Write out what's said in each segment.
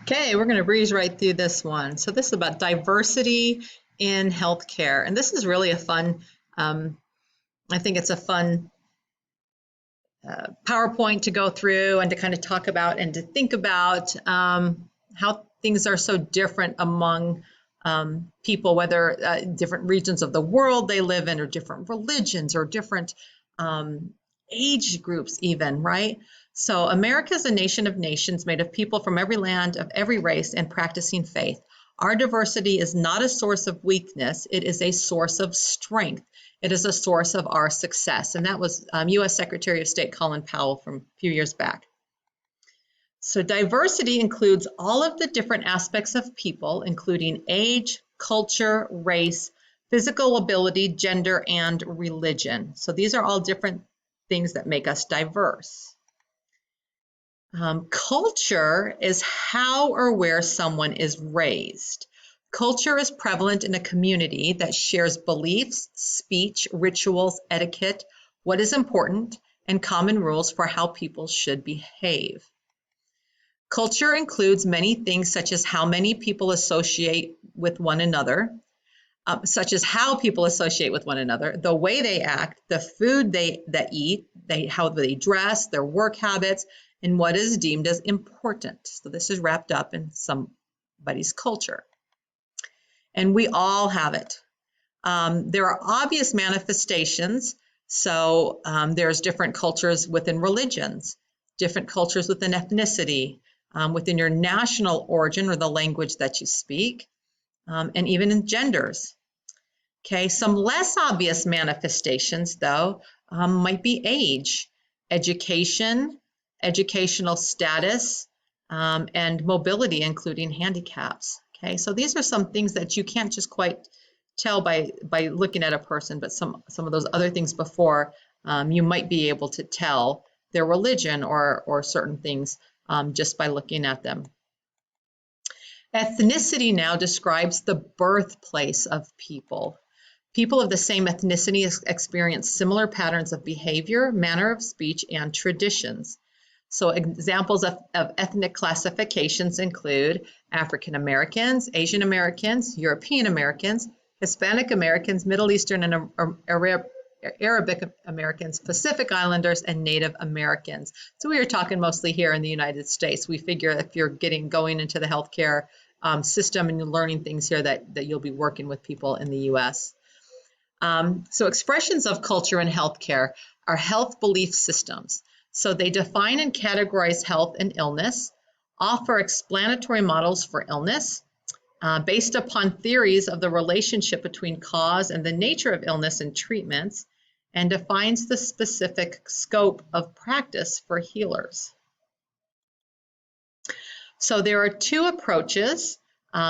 Okay, we're going to breeze right through this one. So this is about diversity in healthcare, and this is really a fun. Um, I think it's a fun PowerPoint to go through and to kind of talk about and to think about how things are so different among people, whether different regions of the world they live in, or different religions, or different age groups, even, right? So, America is a nation of nations made of people from every land, of every race, and practicing faith. Our diversity is not a source of weakness, it is a source of strength. It is a source of our success. And that was U.S. Secretary of State Colin Powell from a few years back. So diversity includes all of the different aspects of people, including age, culture, race, physical ability, gender, and religion. So these are all different things that make us diverse. Culture is how or where someone is raised. Culture is prevalent in a community that shares beliefs, speech, rituals, etiquette, what is important, and common rules for how people should behave. Culture includes many things such as how many people associate with one another, the way they act, the food they eat, how they dress, their work habits, and what is deemed as important. So this is wrapped up in somebody's culture. And we all have it. There are obvious manifestations. So there's different cultures within religions, different cultures within ethnicity, within your national origin or the language that you speak, and even in genders. Okay, some less obvious manifestations, though, might be age, education, educational status, and mobility, including handicaps. Okay, so these are some things that you can't just quite tell by looking at a person, but some of those other things before, you might be able to tell their religion or certain things just by looking at them. Ethnicity now describes the birthplace of people. People of the same ethnicity experience similar patterns of behavior, manner of speech, and traditions. So examples of ethnic classifications include African Americans, Asian Americans, European Americans, Hispanic Americans, Middle Eastern and Arabic Americans, Pacific Islanders, and Native Americans. So we are talking mostly here in the United States. We figure if you're going into the healthcare system and you're learning things here that you'll be working with people in the U.S. So expressions of culture in healthcare are health belief systems. So they define and categorize health and illness, offer explanatory models for illness, based upon theories of the relationship between cause and the nature of illness and treatments, and defines the specific scope of practice for healers. So there are two approaches.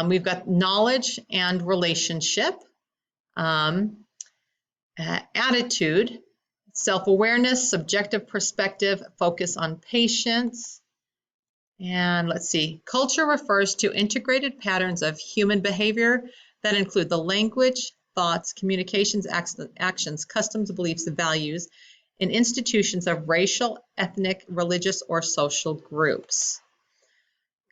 We've got knowledge and relationship. Attitude, self-awareness, subjective perspective, focus on patients. And let's see, culture refers to integrated patterns of human behavior that include the language, thoughts, communications, actions, customs, beliefs, values, and institutions of racial, ethnic, religious, or social groups.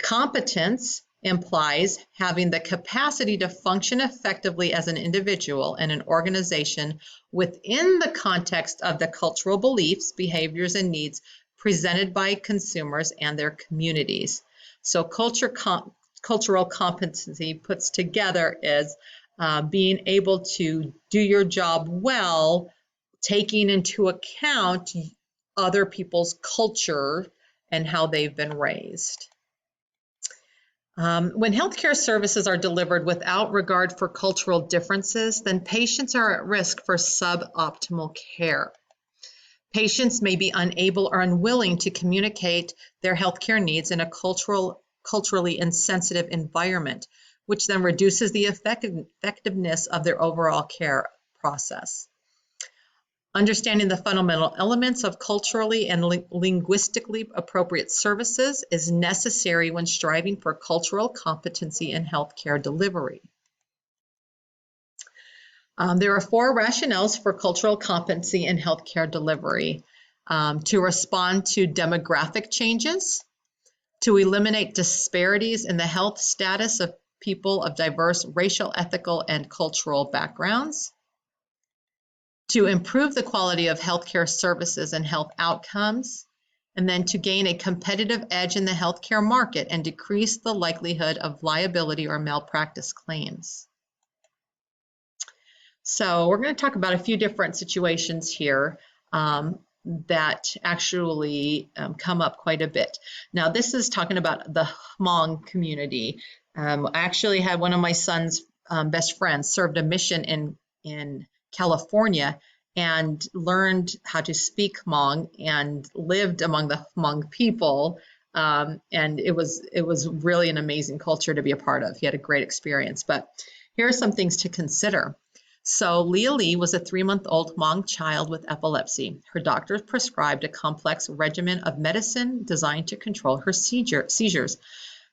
Competence implies having the capacity to function effectively as an individual and an organization within the context of the cultural beliefs, behaviors, and needs presented by consumers and their communities. So cultural competency puts together is being able to do your job well, taking into account other people's culture and how they've been raised. When healthcare services are delivered without regard for cultural differences, then patients are at risk for suboptimal care. Patients may be unable or unwilling to communicate their healthcare needs in a culturally insensitive environment, which then reduces the effectiveness of their overall care process. Understanding the fundamental elements of culturally and linguistically appropriate services is necessary when striving for cultural competency in healthcare delivery. There are four rationales for cultural competency in healthcare delivery: to respond to demographic changes, to eliminate disparities in the health status of people of diverse racial, ethical, and cultural backgrounds, to improve the quality of healthcare services and health outcomes, and then to gain a competitive edge in the healthcare market and decrease the likelihood of liability or malpractice claims. So we're going to talk about a few different situations here that actually come up quite a bit. Now, this is talking about the Hmong community. I actually had one of my son's best friends served a mission in California and learned how to speak Hmong and lived among the Hmong people. And it was really an amazing culture to be a part of. He had a great experience. But here are some things to consider. So Leah Lee was a 3-month-old Hmong child with epilepsy. Her doctor prescribed a complex regimen of medicine designed to control her seizures.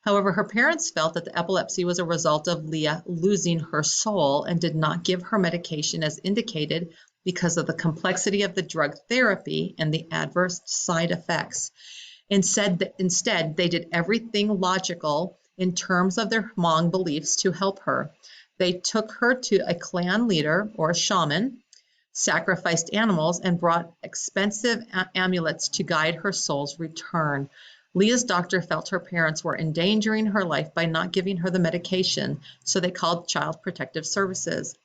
However, her parents felt that the epilepsy was a result of Leah losing her soul and did not give her medication as indicated because of the complexity of the drug therapy and the adverse side effects. Instead, they did everything logical in terms of their Hmong beliefs to help her. They took her to a clan leader or a shaman, sacrificed animals, and brought expensive amulets to guide her soul's return. Leah's doctor felt her parents were endangering her life by not giving her the medication, so they called Child Protective Services,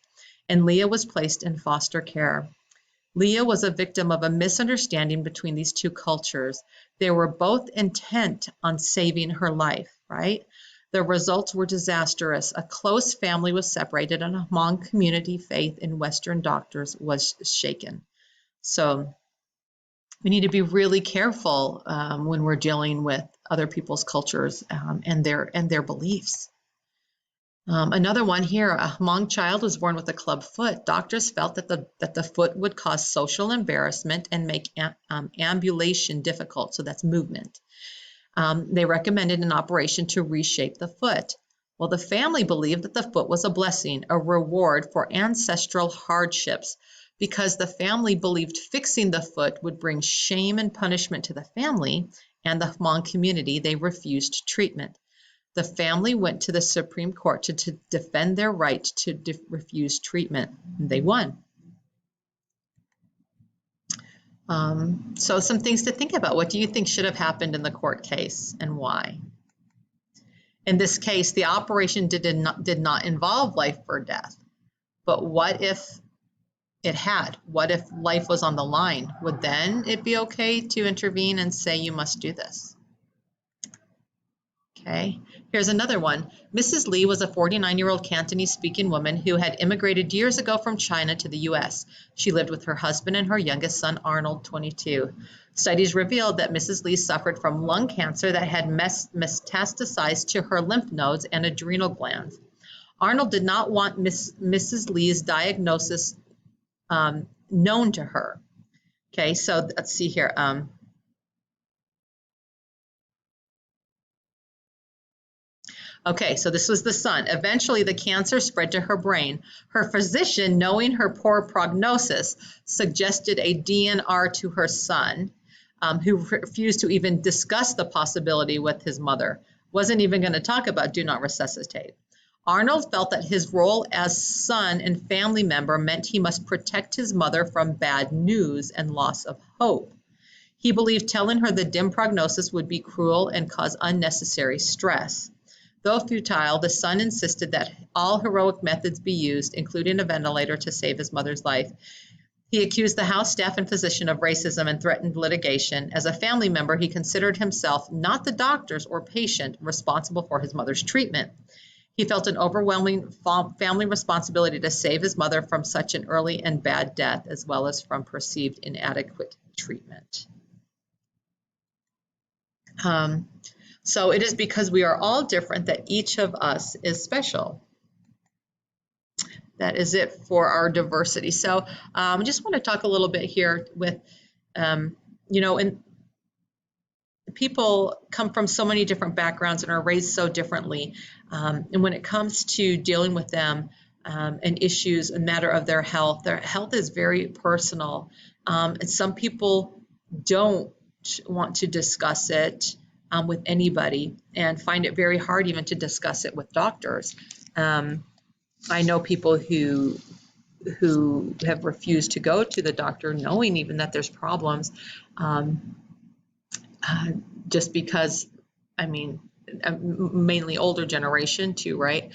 and Leah was placed in foster care. Leah was a victim of a misunderstanding between these two cultures. They were both intent on saving her life, right? The results were disastrous. A close family was separated, and a Hmong community faith in Western doctors was shaken. So we need to be really careful when we're dealing with other people's cultures and their beliefs. Another one here, a Hmong child was born with a club foot. Doctors felt that the foot would cause social embarrassment and make ambulation difficult, so that's movement. They recommended an operation to reshape the foot. Well, the family believed that the foot was a blessing, a reward for ancestral hardships, because the family believed fixing the foot would bring shame and punishment to the family and the Hmong community. They refused treatment. The family went to the Supreme Court to defend their right to refuse treatment, and they won. So some things to think about. What do you think should have happened in the court case and why? In this case, the operation did not involve life or death. But what if it had? What if life was on the line? Would then it be okay to intervene and say you must do this? Okay, here's another one. Mrs. Lee was a 49-year-old Cantonese-speaking woman who had immigrated years ago from China to the U.S. She lived with her husband and her youngest son, Arnold, 22. Studies revealed that Mrs. Lee suffered from lung cancer that had metastasized to her lymph nodes and adrenal glands. Arnold did not want Mrs. Lee's diagnosis known to her. Okay, so let's see here. Okay, so this was the son. Eventually, the cancer spread to her brain. Her physician, knowing her poor prognosis, suggested a DNR to her son, who refused to even discuss the possibility with his mother. Wasn't even going to talk about do not resuscitate. Arnold felt that his role as son and family member meant he must protect his mother from bad news and loss of hope. He believed telling her the dim prognosis would be cruel and cause unnecessary stress. Though futile, the son insisted that all heroic methods be used, including a ventilator, to save his mother's life. He accused the house staff and physician of racism and threatened litigation. As a family member, he considered himself, not the doctors or patient, responsible for his mother's treatment. He felt an overwhelming family responsibility to save his mother from such an early and bad death, as well as from perceived inadequate treatment. So it is because we are all different that each of us is special. That is it for our diversity. So I just want to talk a little bit here with, and people come from so many different backgrounds and are raised so differently. And when it comes to dealing with them and issues, a matter of their health is very personal. And some people don't want to discuss it. with anybody, and find it very hard even to discuss it with doctors. I know people who have refused to go to the doctor, knowing even that there's problems, um, just because, I mean, mainly older generation too, right?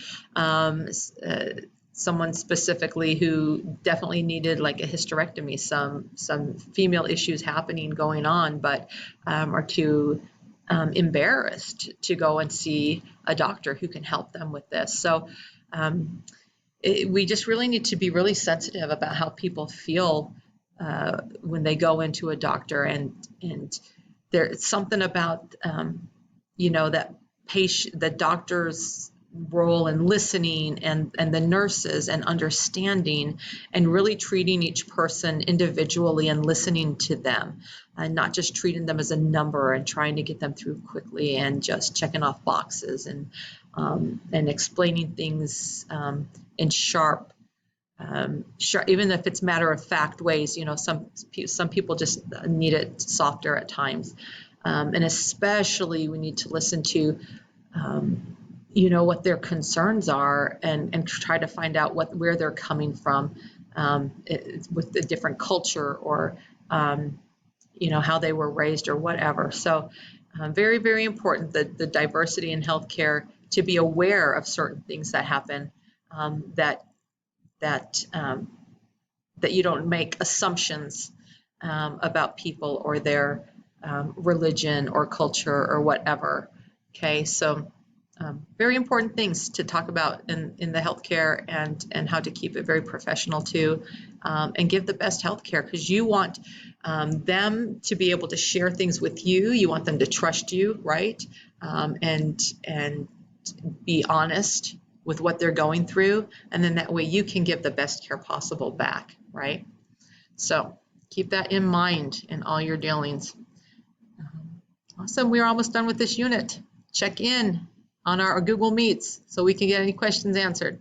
Someone specifically who definitely needed like a hysterectomy, some female issues happening going on, but are too embarrassed to go and see a doctor who can help them with this. So we just really need to be really sensitive about how people feel when they go into a doctor, and there's something about that the doctor's role in listening, and the nurses and understanding and really treating each person individually and listening to them, and not just treating them as a number and trying to get them through quickly and just checking off boxes, and explaining things in sharp, even if it's matter of fact ways. Some people just need it softer at times, and especially we need to listen to what their concerns are, and try to find out where they're coming from, with the different culture, or how they were raised or whatever. So very, very important, the diversity in healthcare, to be aware of certain things that happen, that you don't make assumptions about people or their religion or culture or whatever. Okay, so very important things to talk about in the healthcare, and how to keep it very professional too, and give the best healthcare, because you want them to be able to share things with you. You want them to trust you, right? And be honest with what they're going through, and then that way you can give the best care possible back, right? So keep that in mind in all your dealings. Awesome, we're almost done with this unit. Check in on our Google Meets so we can get any questions answered.